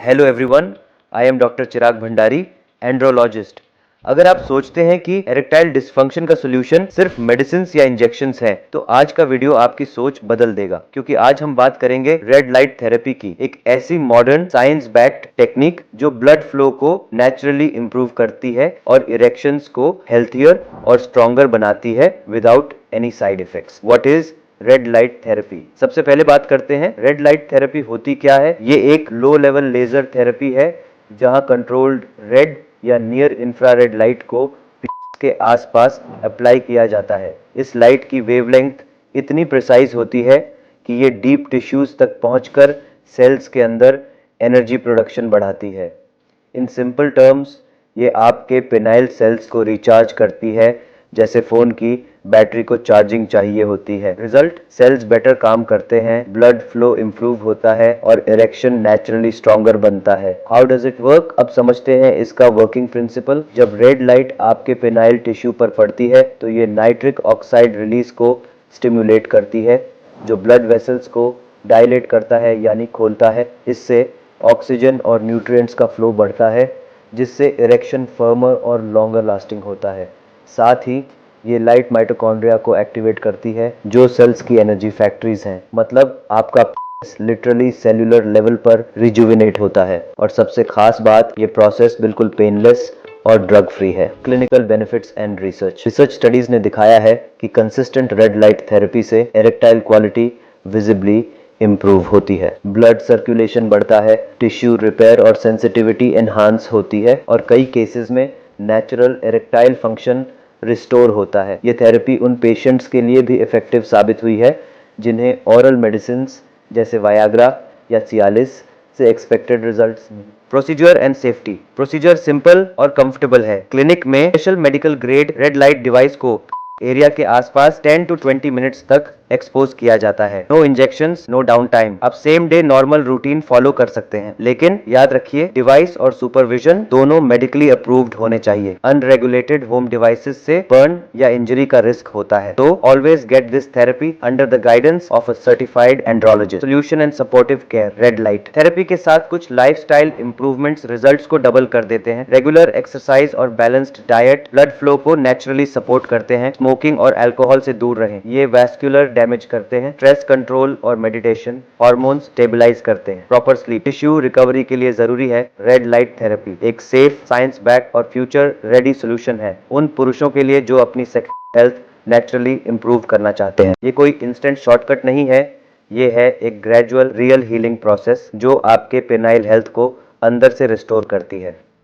Hello everyone, I am doctor Chirag Bhandari, andrologist. अगर आप सोचते हैं कि एरेक्टाइल डिसफंक्शन का सोल्यूशन सिर्फ मेडिसिन या इंजेक्शंस है, तो आज का वीडियो आपकी सोच बदल देगा, क्योंकि आज हम बात करेंगे रेड लाइट थेरेपी की, एक ऐसी मॉडर्न साइंस बैक्ड टेक्निक जो ब्लड फ्लो को नेचुरली इंप्रूव करती है और इरेक्शंस को हेल्थियर और स्ट्रॉन्गर बनाती है without any side effects. What is red light therapy? सबसे पहले बात करते हैं रेड लाइट थेरेपी होती क्या है। ये एक लो लेवल लेजर थेरेपी है जहां कंट्रोल्ड रेड या नियर इंफ्रारेड लाइट को के आसपास अप्लाई किया जाता है। इस लाइट की वेवलेंथ इतनी प्रिसाइज होती है कि ये डीप टिश्यूज तक पहुंचकर सेल्स के अंदर एनर्जी प्रोडक्शन बढ़ाती है। इन सिंपल टर्म्स, ये आपके पेनाइल सेल्स को रिचार्ज करती है जैसे फोन की बैटरी को चार्जिंग चाहिए होती है। रिजल्ट, सेल्स बेटर काम करते हैं, ब्लड फ्लो इंप्रूव होता है और इरेक्शन नेचुरली स्ट्रॉन्गर बनता है। How does it work? अब समझते हैं इसका वर्किंग प्रिंसिपल। जब रेड लाइट आपके पेनाइल टिश्यू पर पड़ती है तो ये नाइट्रिक ऑक्साइड रिलीज को स्टिमुलेट करती है, जो ब्लड वेसल्स को डायलेट करता है यानी खोलता है। इससे ऑक्सीजन और न्यूट्रिएंट्स का फ्लो बढ़ता है, जिससे इरेक्शन फर्मर और लॉन्गर लास्टिंग होता है। साथ ही ये लाइट माइटोकॉन्ड्रिया को एक्टिवेट करती है, जो सेल्स की एनर्जी फैक्ट्रीज हैं। मतलब आपका लिटरली सेल्यूलर लेवल पर रिजुविनेट होता है। और सबसे खास बात, ये प्रोसेस बिल्कुल पेनलेस और ड्रग फ्री है। Clinical benefits and research studies ने दिखाया है कि कंसिस्टेंट रेड लाइट थेरेपी से इरेक्टाइल क्वालिटी विजिबली इंप्रूव होती है, ब्लड सर्कुलेशन बढ़ता है, टिश्यू रिपेयर और सेंसिटिविटी एनहांस होती है और कई केसेस में नेचुरल इरेक्टाइल फंक्शन रिस्टोर होता है। ये थेरेपी उन पेशेंट्स के लिए भी इफेक्टिव साबित हुई है जिन्हें ओरल मेडिसिन जैसे वायाग्रा या सियालिस से expected results. Procedure and safety. Procedure simple और कंफर्टेबल है। क्लिनिक में special medical grade red light device को एरिया के आसपास 10 to 20 मिनट्स तक एक्सपोज किया जाता है। No injections, no down time. आप same day normal routine follow कर सकते हैं, लेकिन याद रखिए डिवाइस और सुपरविजन दोनों मेडिकली अप्रूव्ड होने चाहिए। अनरेगुलेटेड होम डिवाइसेस से बर्न या इंजरी का रिस्क होता है, तो always get this therapy under the guidance of a certified andrologist. Solution and supportive care. Red light therapy के साथ कुछ लाइफस्टाइल इंप्रूवमेंट्स रिजल्ट्स को डबल कर देते हैं। रेगुलर एक्सरसाइज और बैलेंस्ड डाइट ब्लड फ्लो को नेचुरली सपोर्ट करते हैं। स्मोकिंग और अल्कोहल से दूर रहें, ये वैस्कुलर डैमेज करते हैं। स्ट्रेस कंट्रोल और मेडिटेशन हार्मोन्स स्टेबलाइज करते हैं। Proper sleep. टिश्यू रिकवरी के लिए जरूरी है रेड लाइट थेरेपी। एक सेफ, साइंस बैक और फ्यूचर रेडी सोल्यूशन है उन पुरुषों के लिए जो अपनी हेल्थ नेचुरली इंप्रूव करना चाहते हैं। ये कोई इंस्टेंट शॉर्टकट नहीं है, ये है एक ग्रेजुअल रियल हीलिंग प्रोसेस जो आपके पेनाइल हेल्थ को अंदर से रिस्टोर करती है।